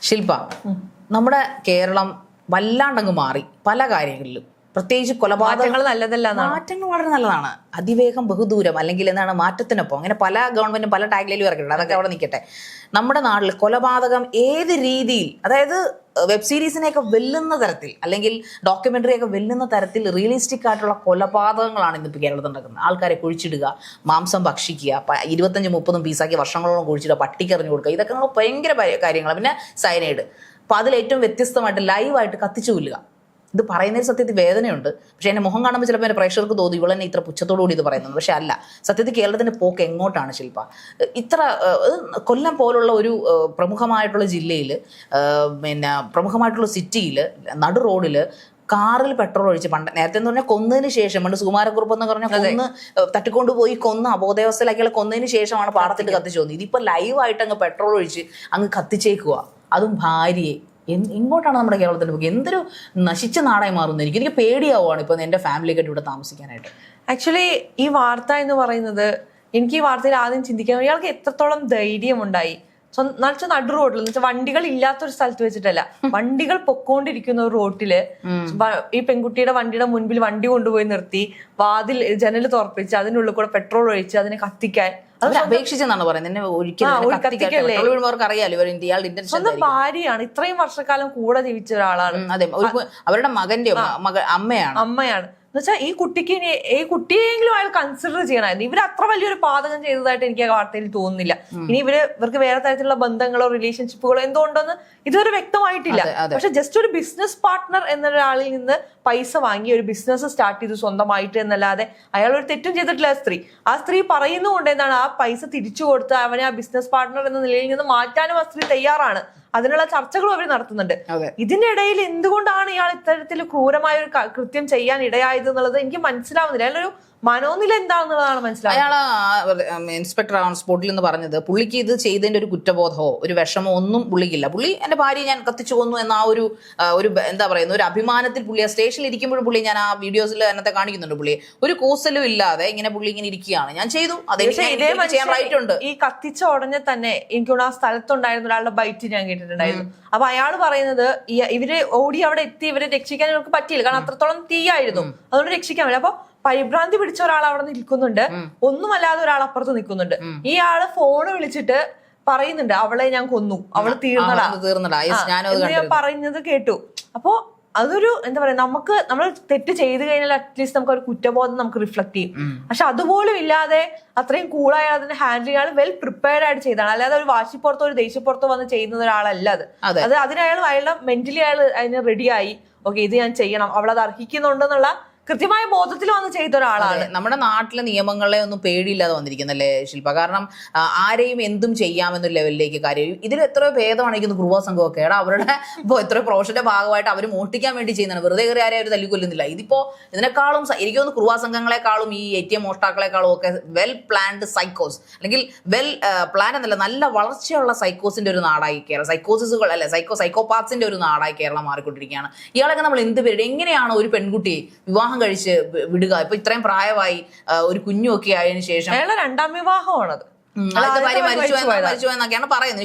ശില്പ, നമ്മുടെ കേരളം വല്ലാണ്ടങ്ങ് മാറി പല കാര്യങ്ങളിലും. പ്രത്യേകിച്ച് കൊലപാതകങ്ങൾ മാറ്റങ്ങൾ വളരെ നല്ലതാണ്. അതിവേഗം ബഹുദൂരം, അല്ലെങ്കിൽ എന്താണ് മാറ്റത്തിനൊപ്പം, അങ്ങനെ പല ഗവൺമെന്റും പല ടാഗ്ലൈനിലും ഇറക്കിയിട്ടുണ്ട്. അതൊക്കെ അവിടെ നിൽക്കട്ടെ. നമ്മുടെ നാട്ടിൽ കൊലപാതകം ഏത് രീതിയിൽ, അതായത് വെബ് സീരീസിനെയൊക്കെ വെല്ലുന്ന തരത്തിൽ, അല്ലെങ്കിൽ ഡോക്യുമെന്ററിയൊക്കെ വെല്ലുന്ന തരത്തിൽ റിയലിസ്റ്റിക് ആയിട്ടുള്ള കൊലപാതകങ്ങളാണ് ഇന്നിപ്പോൾ കേരളത്തിൽ നടക്കുന്നത്. ആൾക്കാരെ കുഴിച്ചിടുക, മാംസം ഭക്ഷിക്കുക, 25-30 പീസാക്കി വർഷങ്ങളോളം കുഴിച്ചിടുക, പട്ടിക്കെറിഞ്ഞു കൊടുക്കുക, ഇതൊക്കെ ഭയങ്കര കാര്യങ്ങളാണ്. പിന്നെ സയനൈഡ്. അപ്പോൾ അതിലേറ്റവും വ്യത്യസ്തമായിട്ട് ലൈവായിട്ട് കത്തിച്ചു കൊല്ലുക. ഇത് പറയുന്നതിൽ സത്യത്തിൽ വേദനയുണ്ട്. പക്ഷേ എന്നെ മുഖം കാണുമ്പോൾ ചിലപ്പോൾ എൻ്റെ പ്രേക്ഷകർക്ക് തോന്നി ഇവളെന്നെ ഇത്ര പുച്ഛത്തോടുകൂടി ഇത് പറയുന്നത്. പക്ഷെ അല്ല, സത്യത്തിൽ കേരളത്തിൻ്റെ പോക്ക് എങ്ങോട്ടാണ് ശില്പ? ഇത്ര കൊല്ലം പോലുള്ള ഒരു പ്രമുഖമായിട്ടുള്ള ജില്ലയിൽ, പിന്നെ പ്രമുഖമായിട്ടുള്ള സിറ്റിയിൽ, നടു റോഡിൽ കാറിൽ പെട്രോൾ ഒഴിച്ച്, നേരത്തെ എന്ന് പറഞ്ഞാൽ കൊന്നതിന് ശേഷം, പണ്ട് സുകുമാരക്കുറുപ്പ് എന്ന് പറഞ്ഞാൽ കൊന്ന് തട്ടിക്കൊണ്ടുപോയി കൊന്ന് അബോധാവസ്ഥയിലാക്കിയാൽ കൊന്നതിന് ശേഷമാണ് പാടത്തിട്ട് കത്തിച്ചു തോന്നി. ഇതിപ്പോൾ ലൈവായിട്ട് അങ്ങ് പെട്രോൾ ഒഴിച്ച് അങ്ങ് കത്തിച്ചേക്കുക, അതും ഭാര്യയെ. എങ്ങോട്ടാണ് നമ്മുടെ കേരളത്തിൻ്റെ പോക്ക്? എന്തൊരു നശിച്ച നാടായി മാറുന്നത്. എനിക്ക് പേടിയാവുകയാണ് ഇപ്പം എൻ്റെ ഫാമിലിയൊക്കെ ഇവിടെ താമസിക്കാനായിട്ട്. ആക്ച്വലി ഈ വാർത്ത എന്ന് പറയുന്നത്, എനിക്ക് ഈ വാർത്തയിൽ ആദ്യം ചിന്തിക്കാൻ, ഇയാൾക്ക് എത്രത്തോളം ധൈര്യമുണ്ടായി നടു റോഡിൽ എന്ന് വെച്ചാൽ വണ്ടികൾ ഇല്ലാത്തൊരു സ്ഥലത്ത് വെച്ചിട്ടല്ല, വണ്ടികൾ പൊക്കോണ്ടിരിക്കുന്ന ഒരു റോട്ടില് ഈ പെൺകുട്ടിയുടെ വണ്ടിയുടെ മുൻപിൽ വണ്ടി കൊണ്ടുപോയി നിർത്തി, വാതിൽ ജനൽ തുറപ്പിച്ച് അതിനുള്ളിൽ കൂടെ പെട്രോൾ ഒഴിച്ച് അതിനെ കത്തിക്കാൻ അപേക്ഷിച്ചെന്നാണ് പറയുന്നത്. സ്വന്തം ഭാര്യയാണ്, ഇത്രയും വർഷക്കാലം കൂടെ ജീവിച്ച ഒരാളാണ്. അതെ, അവരുടെ മകന്റെ അമ്മയാണ് എന്നുവെച്ചാൽ ഈ കുട്ടിയെങ്കിലും അയാൾ കൺസിഡർ ചെയ്യണമായിരുന്നു. ഇവർ അത്ര വലിയൊരു പാതകം ചെയ്തതായിട്ട് എനിക്ക് ആ വാർത്തയിൽ തോന്നുന്നില്ല. ഇനി ഇവർക്ക് വേറെ തരത്തിലുള്ള ബന്ധങ്ങളോ റിലേഷൻഷിപ്പുകളോ എന്തോ ഉണ്ടോന്ന് ഇതുവരെ വ്യക്തമായിട്ടില്ല. പക്ഷെ ജസ്റ്റ് ഒരു ബിസിനസ് പാർട്ട്ണർ എന്നൊരാളിൽ നിന്ന് പൈസ വാങ്ങി ഒരു ബിസിനസ് സ്റ്റാർട്ട് ചെയ്തു സ്വന്തമായിട്ട് എന്നല്ലാതെ അയാൾ ഒരു തെറ്റും ചെയ്തിട്ടില്ല. ആ സ്ത്രീ പറയുന്നുകൊണ്ട് എന്താണ്, ആ പൈസ തിരിച്ചു കൊടുത്ത് അവനെ ആ ബിസിനസ് പാർട്ട്ണർ എന്ന നിലയിൽ നിന്ന് മാറ്റാനും ആ സ്ത്രീ തയ്യാറാണ്. അതിനുള്ള ചർച്ചകളും അവർ നടത്തുന്നുണ്ട്. ഇതിനിടയിൽ എന്തുകൊണ്ടാണ് ഇയാൾ ഇത്തരത്തിൽ ക്രൂരമായ ഒരു കൃത്യം ചെയ്യാൻ ഇടയായത് എന്നുള്ളത് എനിക്ക് മനസ്സിലാവുന്നില്ല. അതിലൊരു മനോനില എന്താണെന്നുള്ളതാണ് മനസ്സിലാവുന്നത്. അയാൾ ഇൻസ്പെക്ടർ ഓൺ സ്പോട്ടിൽ എന്ന് പറഞ്ഞത് പുള്ളിക്ക് ഇത് ചെയ്തതിന്റെ ഒരു കുറ്റബോധമോ ഒരു വിഷമോ ഒന്നും പുള്ളിക്കില്ല. പുള്ളി എന്റെ ഭാര്യയെ ഞാൻ കത്തിച്ചു കൊന്നു എന്ന ആ ഒരു എന്താ പറയുന്ന ഒരു അഭിമാനത്തിൽ പുള്ളി ആ സ്റ്റേഷനിൽ ഇരിക്കുമ്പോഴും പുള്ളി, ഞാൻ ആ വീഡിയോസിൽ എന്നത്തെ കാണിക്കുന്നുണ്ട്, പുള്ളി ഒരു കൂസലും ഇല്ലാതെ ഇങ്ങനെ പുള്ളി ഇങ്ങനെ ഇരിക്കുകയാണ്. ഞാൻ ചെയ്തു, ചെയ്യാൻ റൈറ്റ് ഉണ്ട്. ഈ കത്തിച്ച ഉടനെ തന്നെ എനിക്കൊന്ന് ആ സ്ഥലത്തുണ്ടായിരുന്ന ഒരാളുടെ ബൈറ്റ് ഞാൻ കേട്ടിട്ടുണ്ടായിരുന്നു. അപ്പൊ അയാൾ പറയുന്നത് ഇവര് ഓടി അവിടെ എത്തി ഇവരെ രക്ഷിക്കാൻ ഇവർക്ക് പറ്റിയില്ല, കാരണം അത്രത്തോളം തീയായിരുന്നു, അതുകൊണ്ട് രക്ഷിക്കാൻ പറ്റില്ല. അപ്പൊ പരിഭ്രാന്തി പിടിച്ച ഒരാൾ അവിടെ നിൽക്കുന്നുണ്ട്, ഒന്നുമല്ലാതെ ഒരാൾ അപ്പുറത്ത് നിൽക്കുന്നുണ്ട്. ഈ ആള് ഫോണ് വിളിച്ചിട്ട് പറയുന്നുണ്ട് അവളെ ഞാൻ കൊന്നു, അവള് തീർന്നടാ ഞാൻ പറയുന്നത് കേട്ടു. അപ്പോ അതൊരു എന്താ പറയാ, നമ്മൾ തെറ്റ് ചെയ്ത് കഴിഞ്ഞാൽ അറ്റ്ലീസ്റ്റ് നമുക്ക് ഒരു കുറ്റബോധം നമുക്ക് റിഫ്ലക്ട് ചെയ്യും. പക്ഷെ അതുപോലും ഇല്ലാതെ അത്രയും കൂളായി അതിനെ ഹാൻഡിൽ ചെയ്യാൻ വെൽ പ്രിപ്പയർഡ് ആയിട്ട് ചെയ്താണ്. അല്ലാതെ ഒരു വാശിപ്പുറത്തോ ഒരു ദേഷ്യപ്പുറത്തോ വന്ന് ചെയ്യുന്ന ഒരാളല്ല അത്. അയാളുടെ മെന്റലി അയാൾ അതിന് റെഡിയായി, ഓക്കെ ഇത് ഞാൻ ചെയ്യണം, അവളത് അർഹിക്കുന്നുണ്ടെന്നുള്ള കൃത്യമായ ബോധത്തിൽ വന്ന് ചെയ്ത ഒരാളാണ്. നമ്മുടെ നാട്ടിലെ നിയമങ്ങളെ ഒന്നും പേടിയില്ലാതെ വന്നിരിക്കുന്നല്ലേ ശില്പ? കാരണം ആരെയും എന്തും ചെയ്യാമെന്നൊരു ലെവലിലേക്ക് കാര്യം. ഇതിൽ എത്രയോ ഭേദമാണ് എനിക്ക് കുറുവാ സംഘമൊക്കെ. അവരുടെ ഇപ്പോൾ എത്രയോ പ്രൊഫഷന്റെ ഭാഗമായിട്ട് അവർ മോഷ്ടിക്കാൻ വേണ്ടി ചെയ്യുന്നതാണ്, വെറുതെ കയറി ആരെയും അവർ തല്ലിക്കൊല്ലുന്നില്ല. ഇതിപ്പോ ഇതിനേക്കാളും എനിക്ക് തോന്നുന്നു കുറുവാ സംഘങ്ങളെക്കാളും ഈ ATM മോഷ്ടാക്കളെക്കാളും ഒക്കെ വെൽ പ്ലാൻഡ് സൈക്കോസ്, അല്ലെങ്കിൽ വെൽ പ്ലാൻ എന്നല്ല, നല്ല വളർച്ചയുള്ള സൈക്കോസിന്റെ ഒരു നാടായി കേരളം, സൈക്കോസിസുകൾ അല്ലെ സൈക്കോപാത്സിന്റെ ഒരു നാടായി കേരളം മാറിക്കൊണ്ടിരിക്കുകയാണ്. ഇയാളൊക്കെ നമ്മൾ എന്ത് പേര്, എങ്ങനെയാണ് ഒരു പെൺകുട്ടിയെ വിവാഹം കഴിച്ച് വിടുക? ഇപ്പൊ ഇത്രയും പ്രായമായി ഒരു കുഞ്ഞുമൊക്കെ ആയതിനു ശേഷം രണ്ടാം വിവാഹമാണത്, മരിച്ചുപോയെന്നൊക്കെയാണ് പറയുന്നത്.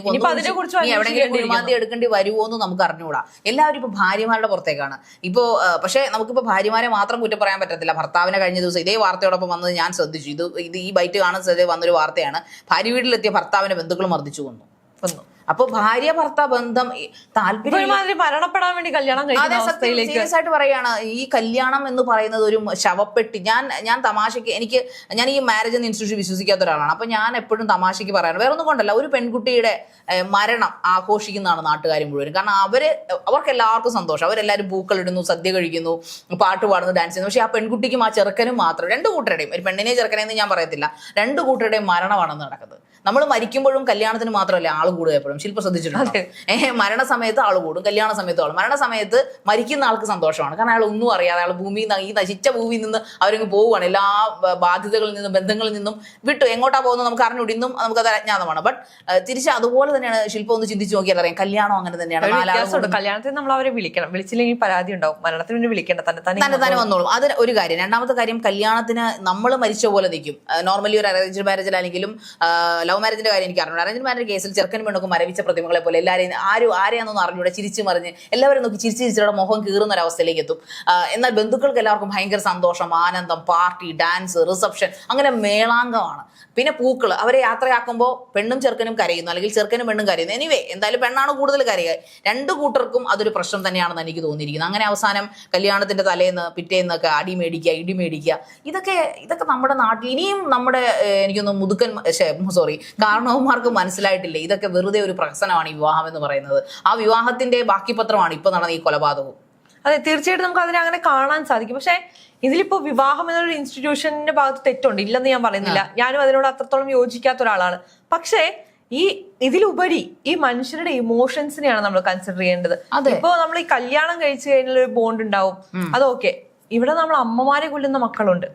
എവിടെയെങ്കിലും കുഴിമാന്തി എടുക്കേണ്ടി വരുമോ എന്ന് നമുക്ക് അറിഞ്ഞുകൂടാ. എല്ലാവരും ഇപ്പൊ ഭാര്യമാരുടെ പുറത്തേക്കാണ് ഇപ്പോ. പക്ഷെ നമുക്കിപ്പോ ഭാര്യമാരെ മാത്രം കുറ്റം പറയാൻ പറ്റത്തില്ല. ഭർത്താവിനെ കഴിഞ്ഞ ദിവസം ഇതേ വാർത്തയോടൊപ്പം വന്നത് ഞാൻ ശ്രദ്ധിച്ചു. ഇത് ഈ ബൈറ്റ് കാണുന്ന വന്നൊരു വാർത്തയാണ്. ഭാര്യ വീട്ടിലെത്തിയ ഭർത്താവിനെ ബന്ധുക്കൾ മർദ്ദിച്ചു കൊന്നു. അപ്പൊ ഭാര്യ ഭർത്താവ് ബന്ധം താല്പര്യം മരണപ്പെടാൻ വേണ്ടി കല്യാണം സീരിയസ് ആയിട്ട് പറയാണ്. ഈ കല്യാണം എന്ന് പറയുന്നത് ഒരു ശവപ്പെട്ടി. ഞാൻ തമാശക്ക്, ഞാൻ ഈ മാരേജ് എന്ന ഇൻസ്റ്റിറ്റ്യൂഷൻ വിശ്വസിക്കാത്ത ഒരാളാണ്. അപ്പൊ ഞാൻ എപ്പോഴും തമാശക്ക് പറയാണ്, വേറെ ഒന്നും കൊണ്ടല്ല, ഒരു പെൺകുട്ടിയുടെ മരണം ആഘോഷിക്കുന്നതാണ് നാട്ടുകാർ മുഴുവൻ. കാരണം അവർക്ക് എല്ലാവർക്കും സന്തോഷം, അവരെല്ലാവരും പൂക്കളിടുന്നു, സദ്യ കഴിക്കുന്നു, പാട്ട് പാടുന്നു, ഡാൻസ് ചെയ്യുന്നു. പക്ഷെ ആ പെൺകുട്ടിക്കും ആ ചെറുക്കനും മാത്രം, രണ്ടു കൂട്ടരുടെയും, ഒരു പെണ്ണിനെ ചെറുക്കനെന്ന് ഞാൻ പറയത്തില്ല, രണ്ടു കൂട്ടരുടെയും മരണമാണെന്ന് നടക്കുന്നത്. നമ്മൾ മരിക്കുമ്പോഴും കല്യാണത്തിന് മാത്രമല്ല ആൾ കൂടുക. എപ്പോഴും ശില്പ ശ്രദ്ധിച്ചിട്ടുണ്ട്, മരണസമയത്ത് ആൾ കൂടും, കല്യാണ സമയത്ത് ആളും. മരണസമയത്ത് മരിക്കുന്ന ആൾക്ക് സന്തോഷമാണ്, കാരണം അയാൾ ഒന്നും അറിയാതെ അയാൾ ഈ നശിച്ച ഭൂമിയിൽ നിന്ന് അവരങ്ങ് പോവുകയാണ്. എല്ലാ ബാധ്യതകളിൽ നിന്നും ബന്ധങ്ങളിൽ നിന്നും വിട്ടു എങ്ങോട്ടാ പോകുന്നത് നമുക്ക് അറിഞ്ഞൂടി, ഇന്നും നമുക്കത് അജ്ഞാതമാണ്. ബട്ട് തിരിച്ച് അതുപോലെ തന്നെയാണ് ശില്പം ഒന്ന് ചിന്തിച്ച് നോക്കിയാൽ അറിയാം, കല്യാണം അങ്ങനെ തന്നെയാണ്. കല്യാണത്തിന് നമ്മൾ അവരെ വിളിക്കണം, വിളിച്ചില്ലെങ്കിൽ പരാതി ഉണ്ടാവും. മരണത്തിന് വേണ്ടി വിളിക്കേണ്ട, തന്നെ വന്നോളും. അത് ഒരു കാര്യം. രണ്ടാമത്തെ കാര്യം, കല്യാണത്തിന് നമ്മൾ മരിച്ച പോലെ നിൽക്കും. നോർമലി ഒരു അറേഞ്ച് മാരേജിലാണെങ്കിലും, ലവ് മാരേജിന്റെ കാര്യം എനിക്ക് അറിഞ്ഞു. അറേഞ്ച് മാരേജ് കേസിൽ ചെറുക്കനും പെണ്ണുക്കും മരവിച്ച പ്രതിമകളെ പോലെ എല്ലാവരെയും ആരെയാണെന്നൊന്നും അറിഞ്ഞൂടെ ചിരിച്ചു മറിഞ്ഞ് എല്ലാവരും നോക്കി ചിരിച്ചിരുടെ മുഖം കീറുന്ന ഒരു അവസ്ഥയിലേക്ക് എത്തും. എന്നാൽ ബന്ധുക്കൾക്ക് എല്ലാവർക്കും ഭയങ്കര സന്തോഷം, ആനന്ദം, പാർട്ടി, ഡാൻസ്, റിസപ്ഷൻ, അങ്ങനെ മേളാങ്കമാണ്. പിന്നെ പൂക്കൾ അവരെ യാത്രയാക്കുമ്പോൾ പെണ്ണും ചെറുക്കനും കരയുന്നു, അല്ലെങ്കിൽ ചെറുക്കനും പെണ്ണും കരയുന്നു. എനിവേ എന്തായാലും പെണ്ണാണ് കൂടുതൽ കരയുക. രണ്ടു കൂട്ടർക്കും അതൊരു പ്രശ്നം തന്നെയാണെന്ന് എനിക്ക് തോന്നിയിരിക്കുന്നത്. അങ്ങനെ അവസാനം കല്യാണത്തിന്റെ തലേന്ന് പിറ്റേന്നൊക്കെ അടി മേടിക്കുക, ഇടി മേടിക്കുക, ഇതൊക്കെ നമ്മുടെ നാട്ടിൽ ഇനിയും നമ്മുടെ എനിക്കൊന്ന് കാരണവന്മാർക്ക് മനസ്സിലായിട്ടില്ല. ഇതൊക്കെ വെറുതെ ഒരു പ്രഹസനമാണ് ഈ വിവാഹം എന്ന് പറയുന്നത്. ആ വിവാഹത്തിന്റെ ബാക്കി പത്രമാണ് ഇപ്പൊ നടന്ന ഈ കൊലപാതകവും. അതെ, തീർച്ചയായിട്ടും നമുക്ക് അതിനെ അങ്ങനെ കാണാൻ സാധിക്കും. പക്ഷെ ഇതിലിപ്പോ വിവാഹം എന്നൊരു ഇൻസ്റ്റിറ്റ്യൂഷന്റെ ഭാഗത്ത് തെറ്റുണ്ട്, ഇല്ലെന്ന് ഞാൻ പറയുന്നില്ല. ഞാനും അതിനോട് അത്രത്തോളം യോജിക്കാത്ത ഒരാളാണ്. പക്ഷേ ഇതിലുപരി ഈ മനുഷ്യരുടെ ഇമോഷൻസിനെയാണ് നമ്മൾ കൺസിഡർ ചെയ്യേണ്ടത്. ഇപ്പൊ നമ്മൾ ഈ കല്യാണം കഴിച്ചു കഴിഞ്ഞാൽ ഒരു ബോണ്ട് ഉണ്ടാവും, അതൊക്കെ. ഇവിടെ നമ്മൾ അമ്മമാരെ കൊല്ലുന്ന മക്കളുണ്ട്.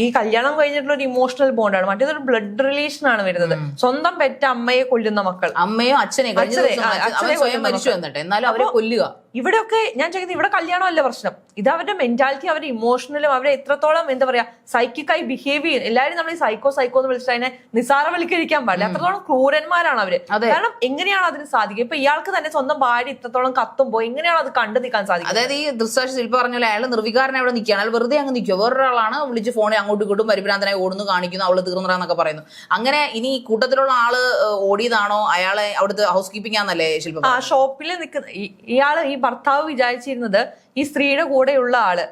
ഈ കല്യാണം കഴിഞ്ഞിട്ടുള്ള ഒരു ഇമോഷണൽ ബോണ്ടാണ്. മറ്റേതൊരു ബ്ലഡ് റിലേഷൻ ആണ് വരുന്നത്. സ്വന്തം പെറ്റ അമ്മയെ കൊല്ലുന്ന മക്കൾ, അമ്മയോ അച്ഛനെ മരിച്ചു എന്നിട്ട് എന്നാലും അവരെ കൊല്ലുക. ഇവിടെയൊക്കെ ഞാൻ ചോദിക്കുന്നത്, ഇവിടെ കല്യാണമല്ല പ്രശ്നം, ഇത് അവരുടെ മെന്റാലിറ്റി, അവരുടെ ഇമോഷണലും അവരെ എത്രത്തോളം എന്താ പറയാ സൈക്കിക്കായി ബിഹേവ് ചെയ്യും. എല്ലാവരും നമ്മൾ ഈ സൈക്കോ എന്ന് വിളിച്ചിട്ട് അതിനെ നിസാരവൽക്കരിക്കാൻ പാടില്ല. അത്രത്തോളം ക്രൂരന്മാരാണ് അവര്. കാരണം എങ്ങനെയാണ് അതിന് സാധിക്കുക? ഇപ്പൊ ഇയാൾക്ക് തന്നെ സ്വന്തം ഭാര്യ ഇത്രത്തോളം കത്തുമ്പോ എങ്ങനെയാണ് അത് കണ്ടു നിൽക്കാൻ സാധിക്കുക? അതായത് ഈ ദൃശ്യാക്ഷി ശില്പ പറഞ്ഞാൽ അയാൾ നിർവികാരനെ അവിടെ നിൽക്കുകയാണ്, അയാൾ വെറുതെ അങ്ങ് നിൽക്കുക. വേറൊരാളാണ് വിളിച്ച് ഫോണിൽ അങ്ങോട്ടും ഇങ്ങോട്ടും പരിഭ്രാന്തനായി ഓടുന്നു, കാണിക്കുന്നു, അവള് തീർന്നറാന്നൊക്കെ പറയുന്നു. അങ്ങനെ ഇനി കൂട്ടത്തിലുള്ള ആള് ഓടിയതാണോ, അയാളെ അവിടുത്തെ ഹൗസ് കീപ്പിംഗ് ആണെന്നല്ലേ ശില്പ? ആ ഷോപ്പിൽ നിൽക്കുന്ന ഇയാള് ഈ ഭർത്താവ് വിചാരിച്ചിരുന്നത് ഈ സ്ത്രീയുടെ കൂടെയുള്ള ആള്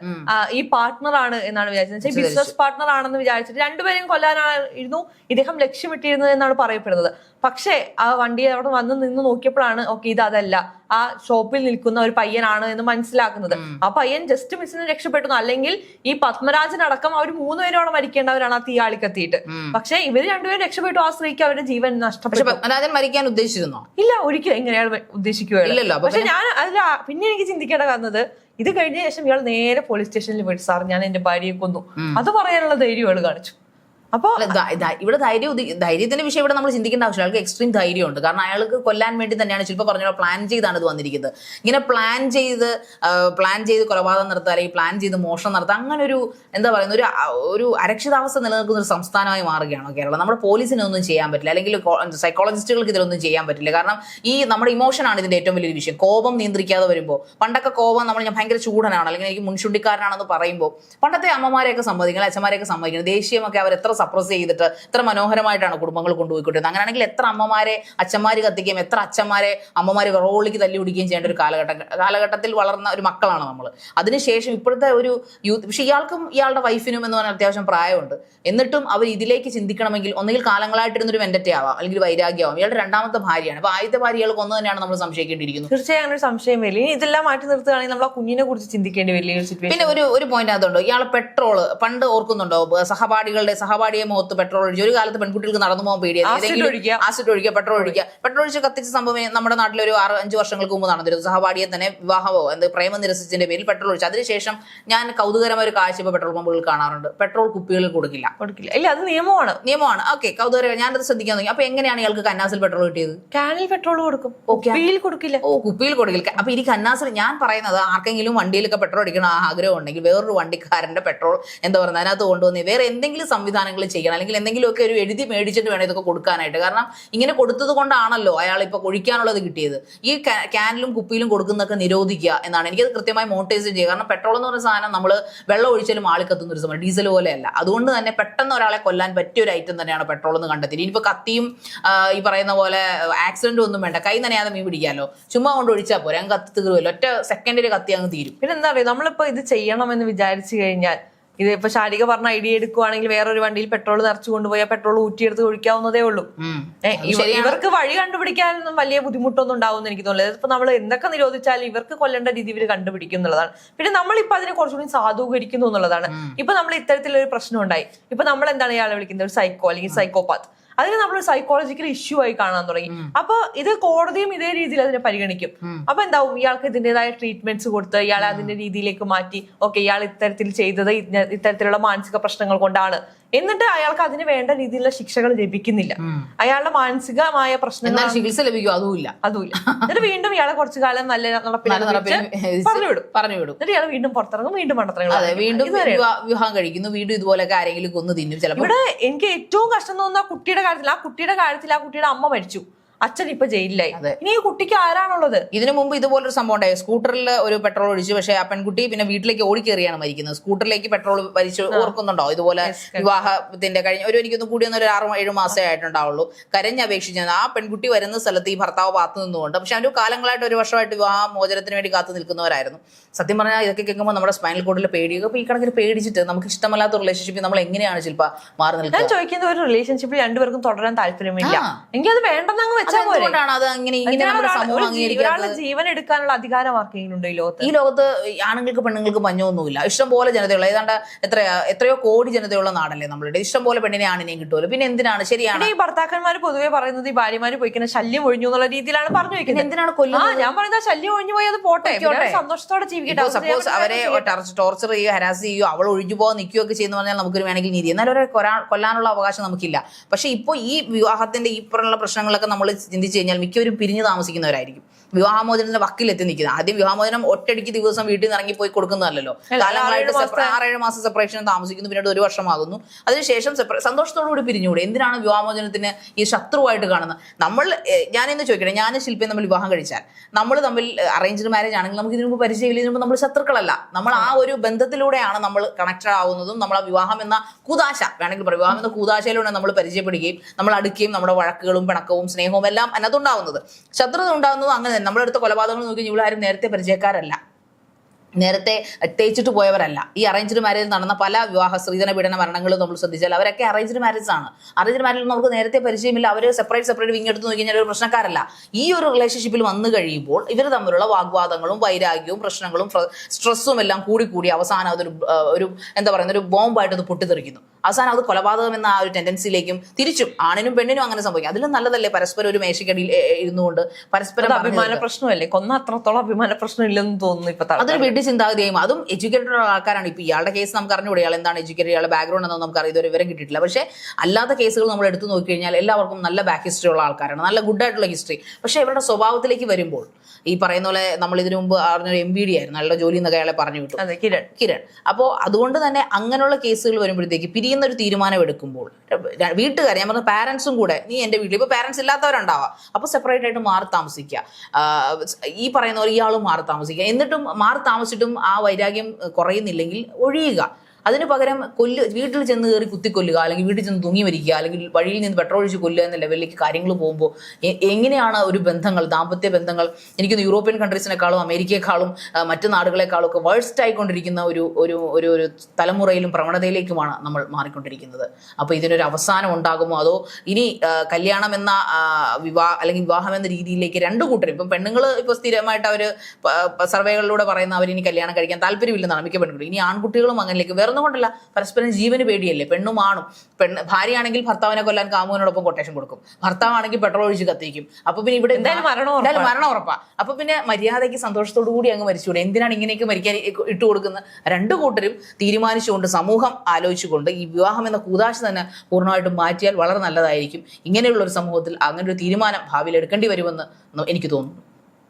ഈ പാർട്ട്ണർ ആണ് എന്നാണ് വിചാരിച്ചത്. ബിസിനസ് പാർട്ട്ണർ ആണെന്ന് വിചാരിച്ചിട്ട് രണ്ടുപേരെയും കൊല്ലാനായിരുന്നു ഇദ്ദേഹം ലക്ഷ്യമിട്ടിരുന്നത് എന്നാണ് പറയപ്പെടുന്നത്. പക്ഷേ ആ വണ്ടി അവിടെ വന്ന് നിന്ന് നോക്കിയപ്പോഴാണ് ഓക്കെ ഇത് അതല്ല, ആ ഷോപ്പിൽ നിൽക്കുന്ന ഒരു പയ്യനാണ് എന്ന് മനസ്സിലാക്കുന്നത്. ആ പയ്യൻ ജസ്റ്റ് മിസ്സിന് രക്ഷപ്പെട്ടു. അല്ലെങ്കിൽ ഈ പത്മരാജൻ അടക്കം അവർ 3 പേരോളം മരിക്കേണ്ടവരാണ് ആ തീയാളിക്കെത്തിയിട്ട്. പക്ഷെ ഇവര് രണ്ടുപേരും രക്ഷപ്പെട്ടു, ആ സ്ത്രീക്ക് അവരുടെ ജീവൻ നഷ്ടപ്പെട്ടു. പത്മരാജൻ മരിക്കാൻ ഉദ്ദേശിച്ചിരുന്നോ? ഇല്ല, ഒരിക്കലും എങ്ങനെയാണ് ഉദ്ദേശിക്കുകയല്ലോ. പക്ഷെ ഞാൻ അതിൽ പിന്നെ എനിക്ക് ചിന്തിക്കേണ്ട വന്നത്, ഇത് കഴിഞ്ഞ ശേഷം ഇയാൾ നേരെ പോലീസ് സ്റ്റേഷനിൽ പോയിട്ട് സാർ ഞാൻ എന്റെ ഭാര്യയെ കൊന്നു, അത് പറയാനുള്ള ധൈര്യം ഇയാൾ കാണിച്ചു. അപ്പൊ ഇവിടെ ധൈര്യത്തിന്റെ വിഷയം ഇവിടെ നമ്മൾ ചിന്തിക്കേണ്ട ആവശ്യമില്ല. അയാൾക്ക് എക്സ്ട്രീം ധൈര്യമുണ്ട്. കാരണം അയാൾക്ക് കൊല്ലാൻ വേണ്ടി തന്നെയാണ് ശില്പ പറഞ്ഞ പ്ലാൻ ചെയ്താണ് ഇത് വന്നിരിക്കുന്നത്. ഇങ്ങനെ പ്ലാൻ ചെയ്ത് കൊലപാതകം നടത്തുക, അല്ലെങ്കിൽ പ്ലാൻ ചെയ്ത് മോഷണം നടത്തുക, അങ്ങനെ ഒരു എന്താ പറയുന്ന ഒരു അരക്ഷിതാവസ്ഥ നിലനിൽക്കുന്ന ഒരു സംസ്ഥാനമായി മാറുകയാണോ കേരളം? നമ്മുടെ പോലീസിനൊന്നും ചെയ്യാൻ പറ്റില്ല, അല്ലെങ്കിൽ സൈക്കോളജിസ്റ്റുകൾക്ക് ഇതിലൊന്നും ചെയ്യാൻ പറ്റില്ല. കാരണം ഈ നമ്മുടെ ഇമോഷനാണ് ഇതിന്റെ ഏറ്റവും വലിയൊരു വിഷയം. കോപം നിയന്ത്രിക്കാതെ വരുമ്പോൾ, പണ്ടൊക്കെ കോപം ഞാൻ ഭയങ്കര ചൂടനാണ് അല്ലെങ്കിൽ എനിക്ക് മുൻചുണ്ടിക്കാരനാണെന്ന് പറയുമ്പോൾ പണ്ടത്തെ അമ്മമാരെയൊക്കെ സമ്മതിക്കണം, അച്ഛന്മാരെയൊക്കെ സമ്മതിക്കണം. ദേശീയമൊക്കെ അവർ എത്ര സപ്രസ് ചെയ്തിട്ട് എത്ര മനോഹരമായിട്ടാണ് കുടുംബങ്ങൾ കൊണ്ടുപോയിക്കൊണ്ടിരുന്നത്. അങ്ങനെയാണെങ്കിൽ എത്ര അമ്മമാരെ അച്ഛന്മാര് കത്തിക്കുകയും എത്ര അച്ഛന്മാരെ അമ്മമാര് റോളിലേക്ക് തല്ലി പിടിക്കുകയും ചെയ്യേണ്ട ഒരു കാലഘട്ടത്തിൽ വളർന്ന ഒരു മക്കളാണ് നമ്മൾ. അതിനുശേഷം ഇപ്പോഴത്തെ ഒരു യൂത്ത്, പക്ഷെ ഇയാൾക്കും ഇയാളുടെ വൈഫിനും എന്ന് പറഞ്ഞാൽ അത്യാവശ്യം പ്രായമുണ്ട്. എന്നിട്ടും അവർ ഇതിലേക്ക് ചിന്തിക്കണമെങ്കിൽ ഒന്നുകിൽ കാലങ്ങളായിട്ടിരുന്നൊരു വെൻഡറ്റ ആവാം, അല്ലെങ്കിൽ വൈരാഗ്യമാവാം. ഇയാളുടെ രണ്ടാമത്തെ ഭാര്യയാണ്. അപ്പൊ ആദ്യത്തെ ഭാര്യ ഇയാൾക്ക് ഒന്ന് തന്നെയാണ് നമ്മൾ സംശയിക്കേണ്ടിയിരിക്കുന്നത്. തീർച്ചയായും അങ്ങനെ ഒരു സംശയം വരില്ല. ഇനി ഇതെല്ലാം മാറ്റി നിർത്തുകയാണെങ്കിൽ നമ്മൾ ആ കുഞ്ഞിനെ കുറിച്ച് ചിന്തിക്കേണ്ടി വരില്ല. പിന്നെ ഒരു പോയിന്റ് അതുണ്ടോ, ഇയാളെ പെട്രോള് പണ്ട് ഓർക്കുന്നുണ്ടോ, സഹപാഠിയെ മുഖത്ത് പെട്രോൾ ഒഴിച്ചു. ഒരു കാലത്ത് പെൺകുട്ടികൾക്ക് നടന്നു പോകാൻ പേടിയായിരുന്നു. ആസിഡ് ഒഴിക്കുക, പെട്രോൾ ഒഴിച്ച് കത്തിച്ച സംഭവം നമ്മുടെ നാട്ടിൽ ഒരു 6-5 വർഷങ്ങൾക്ക് മുമ്പ് നടന്നിരുന്നു. സഹപാഠിയെ തന്നെ വിവാഹമോ പ്രേമ നിരസിച്ചതിന്റെ പേരിൽ പെട്രോൾ ഒഴിച്ചു. അതിനുശേഷം ഞാൻ കൗതുകരമായ ഒരു കാഴ്ച ഇപ്പോൾ പെട്രോൾ പമ്പുകൾ കാണാറുണ്ട്, പെട്രോൾ കുപ്പികളിൽ കൊടുക്കില്ല. ഇല്ല, അത് നിയമമാണ്. ഓക്കെ, കൗതുകരം, ഞാനത് ശ്രദ്ധിക്കാൻ തുടങ്ങി. അപ്പൊ എങ്ങനെയാണ് ഇയാൾക്ക് കന്നാസിൽ പെട്രോൾ കിട്ടിയത്? കാനിൽ പെട്രോൾ കൊടുക്കും, കുപ്പിയിൽ കൊടുക്കില്ല. കുപ്പിയിൽ കൊടുക്കില്ല. അപ്പൊ ഈ കന്നാസിൽ ഞാൻ പറയുന്നത്, ആർക്കെങ്കിലും വണ്ടിയിലൊക്കെ പെട്രോൾ അടിക്കണം ആഗ്രഹം ഉണ്ടെങ്കിൽ വേറൊരു വണ്ടിക്കാരന്റെ പെട്രോൾ എന്താ പറയുന്നത് അതിനകത്ത് കൊണ്ടുവന്ന് വേറെ എന്തെങ്കിലും സംവിധാനങ്ങൾ ചെയ്യണം, അല്ലെങ്കിൽ എന്തെങ്കിലുമൊക്കെ ഒരു എഴുതി മേടിച്ചിട്ട് വേണം ഇതൊക്കെ കൊടുക്കാനായിട്ട്. കാരണം ഇങ്ങനെ കൊടുത്തത് കൊണ്ടാണല്ലോ അയാൾ ഇപ്പൊ ഒഴിക്കാനുള്ളത് കിട്ടിയത്. ഈ ക്യാനിലും കുപ്പിയിലും കൊടുക്കുന്നതൊക്കെ നിരോധിക്കുക എന്നാണ് എനിക്കത് കൃത്യമായി മോണിറ്റൈസ് ചെയ്യുക. കാരണം പെട്രോൾ എന്ന് പറയുന്ന സാധനം നമ്മൾ വെള്ളം ഒഴിച്ചാലും ആളിക്കത്തുന്ന ഒരു സമയം, ഡീസൽ പോലെയല്ല. അതുകൊണ്ട് തന്നെ പെട്ടെന്ന് ഒരാളെ കൊല്ലാൻ പറ്റിയ ഒരു ഐറ്റം തന്നെയാണ് പെട്രോൾ എന്ന് കണ്ടെത്തി. ഇനിയിപ്പോൾ കത്തിയും ഈ പറയുന്ന പോലെ ആക്സിഡന്റും ഒന്നും വേണ്ട, കൈ നനയാതെ മീൻ പിടിക്കാമല്ലോ, ചുമ്മാ കൊണ്ട് ഒഴിച്ചാൽ പോരെ, അങ്ങ് കത്തി തീരുമല്ലോ, ഒറ്റ സെക്കൻഡിൽ കത്തി അങ്ങ് തീരും. പിന്നെ എന്താ പറയുക, നമ്മളിപ്പോ ഇത് ചെയ്യണമെന്ന് വിചാരിച്ചു കഴിഞ്ഞാൽ, ഇത് ഇപ്പൊ ശാരിക പറഞ്ഞ ഐഡിയ എടുക്കുവാണെങ്കിൽ വേറൊരു വണ്ടിയിൽ പെട്രോൾ നിറച്ചു കൊണ്ടുപോയാൽ പെട്രോൾ ഊറ്റിയെടുത്ത് ഒഴിക്കാവുന്നതേ ഉള്ളൂ. ഇവർക്ക് വഴി കണ്ടുപിടിക്കാനൊന്നും വലിയ ബുദ്ധിമുട്ടൊന്നും ഉണ്ടാവുമെന്ന് എനിക്ക് തോന്നുന്നത്. ഇപ്പൊ നമ്മൾ എന്തൊക്കെ നിരോധിച്ചാലും ഇവർക്ക് കൊല്ലേണ്ട രീതി ഇവർ കണ്ടുപിടിക്കും എന്നുള്ളതാണ്. പിന്നെ നമ്മളിപ്പോ അതിനെ കുറച്ചുകൂടി സാധൂകരിക്കുന്നു എന്നുള്ളതാണ്. ഇപ്പൊ നമ്മൾ ഇത്തരത്തിലൊരു പ്രശ്നം ഉണ്ടായി, ഇപ്പൊ നമ്മൾ എന്താണ് ഇയാളെ വിളിക്കുന്നത്, ഒരു സൈക്കോ അല്ലെങ്കിൽ സൈക്കോപാത്ത്, അതിനെ നമ്മൾ സൈക്കോളജിക്കൽ ഇഷ്യൂ ആയി കാണാൻ തുടങ്ങി. അപ്പൊ ഇത് കോടതിയും ഇതേ രീതിയിൽ അതിനെ പരിഗണിക്കും. അപ്പൊ എന്താവും, ഇയാൾക്ക് ഇതിന്റേതായ ട്രീറ്റ്മെന്റ്സ് കൊടുത്ത് ഇയാളെ അതിന്റെ രീതിയിലേക്ക് മാറ്റി, ഓക്കെ ഇയാൾ ഇത്തരത്തിൽ ചെയ്തത് ഇത്തരത്തിലുള്ള മാനസിക പ്രശ്നങ്ങൾ കൊണ്ടാണ്, എന്നിട്ട് അയാൾക്ക് അതിന് വേണ്ട രീതിയിലുള്ള ശിക്ഷകൾ ലഭിക്കുന്നില്ല. അയാളുടെ മാനസികമായ പ്രശ്നങ്ങൾ ചികിത്സ ലഭിക്കും, അതുമില്ല. എന്നിട്ട് വീണ്ടും ഇയാളെ കുറച്ചു കാലം നല്ല പറഞ്ഞു വിടും. എന്നിട്ട് ഇയാൾ വീണ്ടും പുറത്തിറങ്ങും, വീണ്ടും വീണ്ടും വിവാഹം കഴിക്കുന്നു, വീണ്ടും ഇതുപോലെ ആരെങ്കിലും കൊന്നു തിന്നും. ഇവിടെ എനിക്ക് ഏറ്റവും കഷ്ടം തോന്നുന്ന ആ കുട്ടിയുടെ കാര്യത്തിൽ ആ കുട്ടിയുടെ അമ്മ മരിച്ചു. അച്ഛൻ ഇപ്പൊ ജയിലിലായി. ഇനി ഈ കുട്ടിക്ക് ആരാണുള്ളത്? ഇതിനു മുമ്പ് ഇതുപോലൊരു സംഭവം ഉണ്ടായി. സ്കൂട്ടറിൽ ഒരു പെട്രോൾ ഒഴിച്ചു, പക്ഷെ ആ പെൺകുട്ടി പിന്നെ വീട്ടിലേക്ക് ഓടിക്കേറിയാണ് മരിക്കുന്നത്. സ്കൂട്ടറിലേക്ക് പെട്രോൾ വലിച്ചു. ഓർക്കുന്നുണ്ടോ ഇതുപോലെ വിവാഹത്തിന്റെ കഴിഞ്ഞ എനിക്കൊന്നും കൂടി ഒരു 6-7 മാസമേ ആയിട്ടുണ്ടാവുള്ളൂ. കരഞ്ഞപേക്ഷിച്ചത് ആ പെൺകുട്ടി വരുന്ന സ്ഥലത്ത് ഈ ഭർത്താവ് കാത്തു നിന്നുകൊണ്ട്, പക്ഷെ അവർ കാലങ്ങളായിട്ട് 1 വർഷമായിട്ട് വിവാഹ മോചനത്തിന് വേണ്ടി കാത്തു നിൽക്കുന്നവരായിരുന്നു. സത്യം പറഞ്ഞാൽ ഇതൊക്കെ കേൾക്കുമ്പോൾ നമ്മുടെ സ്പൈനൽ കോഡിൽ പേടിയൊക്കെ. അപ്പൊ ഈ കണക്കിന് പേടിച്ചിട്ട് നമുക്ക് ഇഷ്ടമല്ലാത്ത റിലേഷൻഷിപ്പിൽ നമ്മൾ എങ്ങനെയാണ് ചിലപ്പോൾ മാറി നിൽക്കുക? ഞാൻ ചോദിക്കുന്ന ഒരു റിലേഷൻഷിപ്പിൽ രണ്ടുപേർക്കും തുടരാൻ താല്പര്യമില്ല, എനിക്ക് അത് വേണ്ടെന്ന് അങ്ങ് വെച്ചാൽ ജീവൻ എടുക്കാനുള്ള അധികാരം ആർക്കെങ്കിലും ഈ ലോകത്ത് ആണുങ്ങൾക്ക് പെണ്ണുങ്ങൾക്ക് പഞ്ഞൊന്നുമില്ല. ഇഷ്ടംപോലെ ജനതയുള്ള ഏതാണ്ട് എത്രയോ കോടി ജനതയുള്ള നാടല്ലേ നമ്മളുടെ. ഇഷ്ടംപോലെ പെണ്ണിനെ ആണിനെയും കിട്ടുമല്ലോ. പിന്നെ എന്തിനാണ്? ശരിയാണ് ഈ ഭർത്താക്കന്മാർ പൊതുവെ പറയുന്നത് ഈ ഭാര്യമാര് പോയിക്കുന്ന ശല്യം ഒഴിഞ്ഞു എന്നുള്ള രീതിയിലാണ് പറഞ്ഞു വെക്കുന്നത്. എന്തിനാണ് കൊല്ലുന്നത്? ഞാൻ പറയുന്നത് ശല്യം ഒഴിഞ്ഞു പോയി അത് പോട്ടെ, സന്തോഷത്തോടെ ജീവിക്കട്ടെ. സപ്പോസ് അവരെ ടോർച്ചർ ചെയ്യുകയോ ഹരാസ് ചെയ്യുകയോ അവൾ ഒഴിഞ്ഞു പോകാൻ നിൽക്കുകയോ ഒക്കെ ചെയ്യുന്ന പറഞ്ഞാൽ നമുക്കൊരു വേണമെങ്കിൽ നീതി. എന്നാലും അവരെ കൊല്ലാനുള്ള അവകാശം നമുക്കില്ല. പക്ഷെ ഇപ്പോൾ ഈ വിവാഹത്തിന്റെ ഈ പറഞ്ഞുള്ള പ്രശ്നങ്ങളൊക്കെ നമ്മൾ ചിന്തിച്ചു കഴിഞ്ഞാൽ മിക്കവരും പിരിഞ്ഞു താമസിക്കുന്നവരായിരിക്കും. വിവാഹമോചനത്തിന്റെ വക്കിലെത്തി നിൽക്കുന്നത്. ആദ്യം വിവാഹമോചനം ഒറ്റയടിക്ക് ദിവസം വീട്ടിൽ നിന്ന് ഇറങ്ങി പോയി കൊടുക്കുന്നതല്ലോ. കാലങ്ങളായിട്ട് 6-7 മാസം സെപ്പറേഷൻ താമസിക്കുന്നു, പിന്നീട് 1 വർഷമാകുന്നു. അതിനുശേഷം സന്തോഷത്തോടുകൂടി പിരിഞ്ഞുകൂടെ? എന്തിനാണ് വിവാഹമോചനത്തിന് ഈ ശത്രുവായിട്ട് കാണുന്നത്? ഞാനിന്ന് ചോദിക്കട്ടെ, ഞാനും ശില്പയും തമ്മിൽ വിവാഹം കഴിച്ചാൽ നമ്മൾ തമ്മിൽ അറേഞ്ച്ഡ് മാരേജ് ആണെങ്കിൽ നമുക്ക് ഇതിനു മുമ്പ് പരിചയമില്ല, ഇതിനു മുമ്പ് നമ്മൾ ശത്രുക്കളല്ല. നമ്മൾ ആ ഒരു ബന്ധത്തിലൂടെയാണ് നമ്മൾ കണക്റ്റഡ് ആവുന്നതും. നമ്മൾ ആ വിവാഹം എന്ന കൂതാശ വേണമെങ്കിൽ പറയും, വിവാഹം എന്ന കൂതാശയിലൂടെ നമ്മൾ പരിചയപ്പെടുകയും നമ്മൾ അടുക്കുകയും നമ്മുടെ വഴക്കുകളും പിണക്കവും സ്നേഹവും എല്ലാം അതിനകത്തുണ്ടാവുന്നത്. ശത്രുത ഉണ്ടാകുന്നതും അങ്ങനെ. നമ്മളെടുത്ത കൊലപാതകങ്ങൾ നോക്കി ഇവളാരും നേരത്തെ പരിചയക്കാരല്ല, നേരത്തെ തേച്ചിട്ട് പോയവരല്ല. ഈ അറേഞ്ച്ഡ് മാരേജ് നടന്ന പല സ്ത്രീധന പീഡന മരണങ്ങളും നമ്മൾ ശ്രദ്ധിച്ചാൽ അവരൊക്കെ അറേഞ്ച്ഡ് മാരേജ് ആണ്. അറേഞ്ച്ഡ് മാരേജിൽ നമുക്ക് നേരത്തെ പരിചയമില്ല. അവർ സെപ്പറേറ്റ് വിങ് എടുത്ത് നോക്കി കഴിഞ്ഞാൽ ഒരു പ്രശ്നക്കാരല്ല. ഈ ഒരു റിലേഷൻഷിപ്പിൽ വന്നു കഴിയുമ്പോൾ ഇവർ തമ്മിലുള്ള വാഗ്വാദങ്ങളും വൈരാഗ്യവും പ്രശ്നങ്ങളും സ്ട്രെസ്സും എല്ലാം കൂടി അവസാനം അതൊരു എന്താ പറയുന്ന ഒരു ബോംബായിട്ട് അത് പൊട്ടിത്തെറിക്കുന്നു. അവസാനം അത് കൊലപാതകം എന്ന ആ ഒരു ടെൻഡൻസിയിലേക്കും തിരിച്ചും ആണിനും പെണ്ണിനും അങ്ങനെ സംഭവിക്കും. അതിലും നല്ലതല്ലേ പരസ്പരം ഒരു മേശയ്ക്കടിയിൽ ഇരുന്നുകൊണ്ട് പരസ്പരം അഭിമാന പ്രശ്നമല്ലേ? കൊന്ന അത്രത്തോളം അഭിമാന പ്രശ്നം ഇല്ലെന്ന് തോന്നുന്നു ഇപ്പൊ. അതൊരു വീട്ടിൽ ചിന്താഗതിയായും അതും എഡ്യൂക്കേറ്റഡ് ഉള്ള ആൾക്കാരാണ്. ഇപ്പൊ ഇയാളുടെ കേസ് നമുക്ക് അറിഞ്ഞുകൂടെ, ഇയാൾ എന്താണ് എഡ്യൂക്കേറ്റഡ്, ഇയാളുടെ ബാക്ക്ഗ്രൗണ്ട് എന്നൊന്നും നമുക്ക് ഇതൊരു വിവരം കിട്ടിയിട്ടില്ല. പക്ഷേ അല്ലാത്ത കേസുകൾ നമ്മൾ എടുത്തു നോക്കിക്കഴിഞ്ഞാൽ എല്ലാവർക്കും നല്ല ബാക്ക് ഹിസ്റ്ററി ഉള്ള ആൾക്കാരാണ്, നല്ല ഗുഡ് ആയിട്ടുള്ള ഹിസ്റ്ററി. പക്ഷേ ഇവരുടെ സ്വഭാവത്തിലേക്ക് വരുമ്പോൾ ഈ പറയുന്ന പോലെ നമ്മൾ ഇതിനു മുമ്പ് അറിഞ്ഞൊരു MBD ആയിരുന്നു, അയാളുടെ ജോലി എന്നൊക്കെ അയാളെ പറഞ്ഞു വിട്ടു, കിരൺ. അപ്പോൾ അതുകൊണ്ട് തന്നെ അങ്ങനെയുള്ള കേസുകൾ വരുമ്പോഴത്തേക്ക് പിരിയുന്ന ഒരു തീരുമാനം എടുക്കുമ്പോൾ വീട്ടുകാർ, ഞാൻ പറഞ്ഞ പാരന്റ്സും കൂടെ, നീ എൻ്റെ വീട്ടിൽ ഇപ്പോൾ പാരന്റ്സ് ഇല്ലാത്തവരുണ്ടാവാം, അപ്പോൾ സെപ്പറേറ്റ് ആയിട്ട് മാറി താമസിക്കുക. ഈ പറയുന്ന പോലെ ഇയാളും മാറി താമസിക്കുക. എന്നിട്ടും മാറി താമസിച്ചിട്ടും ആ വൈരാഗ്യം കുറയുന്നില്ലെങ്കിൽ ഒഴിയുക. അതിന് പകരം വീട്ടിൽ ചെന്ന് കയറി കുത്തിക്കൊല്ലുക, അല്ലെങ്കിൽ വീട്ടിൽ ചെന്ന് തൂങ്ങി മരിക്കുക, അല്ലെങ്കിൽ വഴിയിൽ നിന്ന് പെട്രോൾ ഒഴിച്ച് കൊല്ലുക എന്ന ലെവലിലേക്ക് കാര്യങ്ങൾ പോകുമ്പോൾ എങ്ങനെയാണ് ഒരു ബന്ധങ്ങൾ, ദാമ്പത്യ ബന്ധങ്ങൾ, എനിക്കൊന്ന് യൂറോപ്യൻ കൺട്രീസിനേക്കാളും അമേരിക്കയെക്കാളും മറ്റു നാടുകളെക്കാളും ഒക്കെ വേഴ്സ്റ്റ് ആയിക്കൊണ്ടിരിക്കുന്ന ഒരു തലമുറയിലും പ്രവണതയിലേക്കുമാണ് നമ്മൾ മാറിക്കൊണ്ടിരിക്കുന്നത്. അപ്പോൾ ഇതിനൊരു അവസാനം ഉണ്ടാകുമോ, അതോ ഇനി കല്യാണം എന്ന അല്ലെങ്കിൽ വിവാഹം എന്ന രീതിയിലേക്ക് രണ്ടു കൂട്ടരും, ഇപ്പം പെണ്ണുങ്ങൾ ഇപ്പോൾ സ്ഥിരമായിട്ട് അവർ സർവേകളിലൂടെ പറയുന്ന അവരിനി കല്യാണം കഴിക്കാൻ താല്പര്യമില്ലെന്നാണ് മിക്ക പെൺകുട്ടികൾ. ഇനി ആൺകുട്ടികളും അങ്ങനെയൊക്കെ വേറെ കൊണ്ടല്ല, പരസ്പരം ജീവന് പേടിയല്ലേ. പെണ്ണും ആണും, ഭാര്യയാണെങ്കിൽ ഭർത്താവിനെ കൊല്ലാൻ കാമുവിനോടൊപ്പം കൊട്ടേഷൻ കൊടുക്കും, ഭർത്താവാണെങ്കിൽ പെട്രോൾ ഒഴിച്ച് കത്തിക്കും. അപ്പൊ പിന്നെ ഇവിടെ എന്തായാലും മരണം ഉറപ്പാ. അപ്പൊ പിന്നെ മര്യാദയ്ക്ക് സന്തോഷത്തോടു കൂടി അങ്ങ് മരിച്ചുകൂടെ? എന്തിനാണ് ഇങ്ങനെയൊക്കെ മരിക്കാൻ ഇട്ട് കൊടുക്കുന്നത്? രണ്ടു കൂട്ടരും തീരുമാനിച്ചുകൊണ്ട്, സമൂഹം ആലോചിച്ചുകൊണ്ട് ഈ വിവാഹം എന്ന കൂതാശ തന്നെ പൂർണ്ണമായിട്ടും മാറ്റിയാൽ വളരെ നല്ലതായിരിക്കും. ഇങ്ങനെയുള്ള ഒരു സമൂഹത്തിൽ അങ്ങനെ ഒരു തീരുമാനം ഭാവിയിൽ എടുക്കേണ്ടി വരുമെന്ന് എനിക്ക് തോന്നുന്നു.